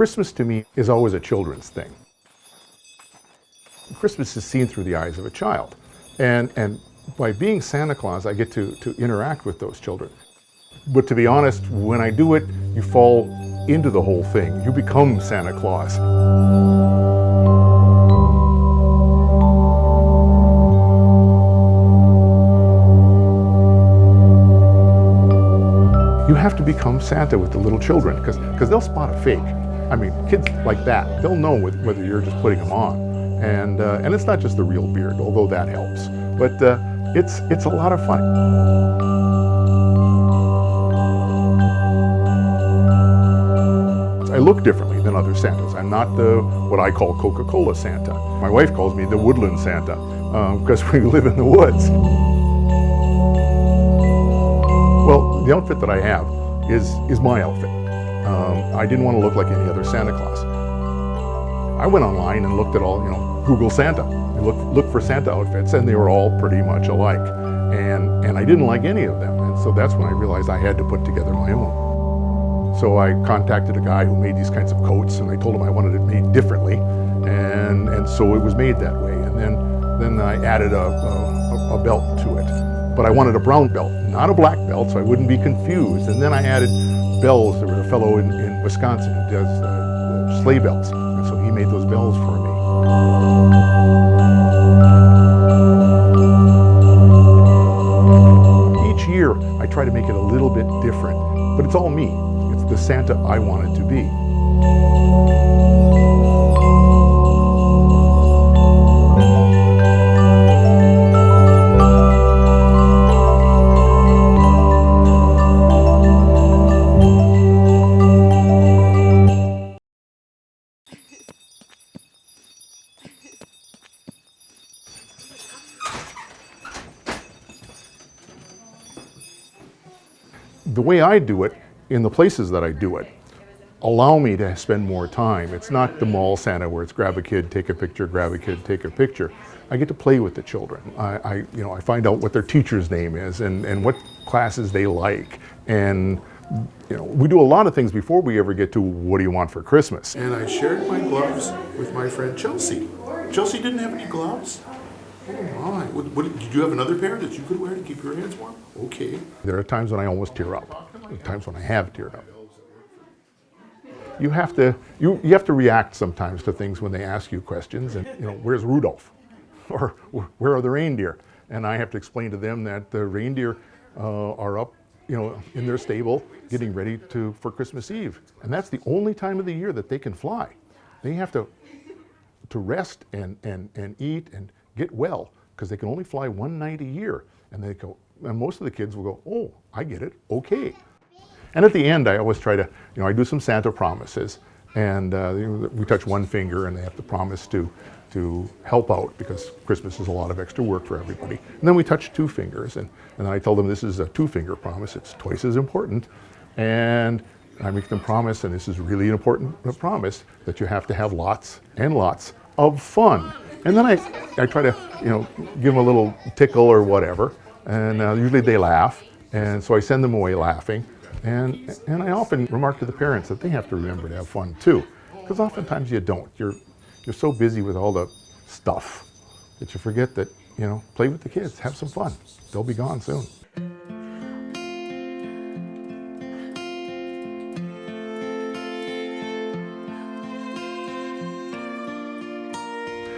Christmas to me is always a children's thing. Christmas is seen through the eyes of a child. And by being Santa Claus, I get to interact with those children. But to be honest, when I do it, you fall into the whole thing. You become Santa Claus. You have to become Santa with the little children because they'll spot a fake. I mean, kids like that, they'll know whether you're just putting them on. And it's not just the real beard, although that helps. But it's a lot of fun. I look differently than other Santas. I'm not what I call Coca-Cola Santa. My wife calls me the Woodland Santa because we live in the woods. Well, the outfit that I have is my outfit. I didn't want to look like any other Santa Claus. I went online and looked at all, Google Santa. I looked for Santa outfits, and they were all pretty much alike. And I didn't like any of them, and so that's when I realized I had to put together my own. So I contacted a guy who made these kinds of coats, and I told him I wanted it made differently, and so it was made that way. And then I added a belt to it. But I wanted a brown belt, not a black belt, so I wouldn't be confused. And then I added bells. There was a fellow in Wisconsin who does sleigh bells, and so he made those bells for me. Each year, I try to make it a little bit different, but it's all me. It's the Santa I wanted to be. The way I do it, in the places that I do it, allow me to spend more time. It's not the mall Santa where it's grab a kid, take a picture, grab a kid, take a picture. I get to play with the children. I find out what their teacher's name is and what classes they like. And we do a lot of things before we ever get to what do you want for Christmas. And I shared my gloves with my friend Chelsea. Chelsea didn't have any gloves. Oh my, did you have another pair that you could wear to keep your hands warm? Okay. There are times when I almost tear up. There are times when I have teared up. You have to react sometimes to things when they ask you questions and, where's Rudolph? Or where are the reindeer? And I have to explain to them that the reindeer are up, in their stable getting ready for Christmas Eve. And that's the only time of the year that they can fly. They have to rest and eat and get well, because they can only fly one night a year. And and most of the kids will go, oh, I get it, okay. And at the end, I always try to, I do some Santa promises, and we touch one finger, and they have to promise to help out, because Christmas is a lot of extra work for everybody. And then we touch two fingers, and then I tell them this is a two-finger promise, it's twice as important. And I make them promise, and this is really an important promise, that you have to have lots and lots of fun. And then I try to, give them a little tickle or whatever, and usually they laugh, and so I send them away laughing. And I often remark to the parents that they have to remember to have fun too, because oftentimes you don't. You're so busy with all the stuff that you forget that, play with the kids, have some fun. They'll be gone soon.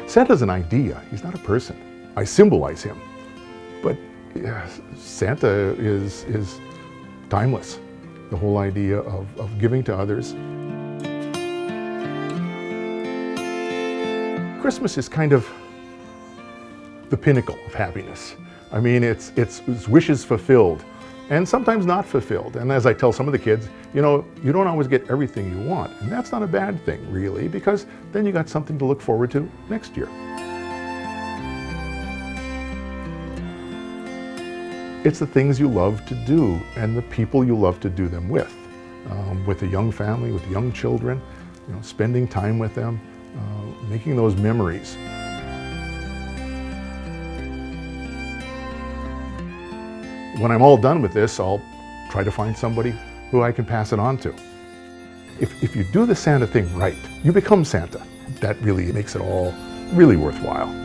Santa's an idea, he's not a person. I symbolize him, but Santa is timeless. The whole idea of giving to others. Christmas is kind of the pinnacle of happiness. I mean, it's wishes fulfilled, and sometimes not fulfilled. And as I tell some of the kids, you don't always get everything you want, and that's not a bad thing, really, because then you got something to look forward to next year. It's the things you love to do and the people you love to do them with a young family, with young children, spending time with them, making those memories. When I'm all done with this, I'll try to find somebody who I can pass it on to. If you do the Santa thing right, you become Santa. That really makes it all really worthwhile.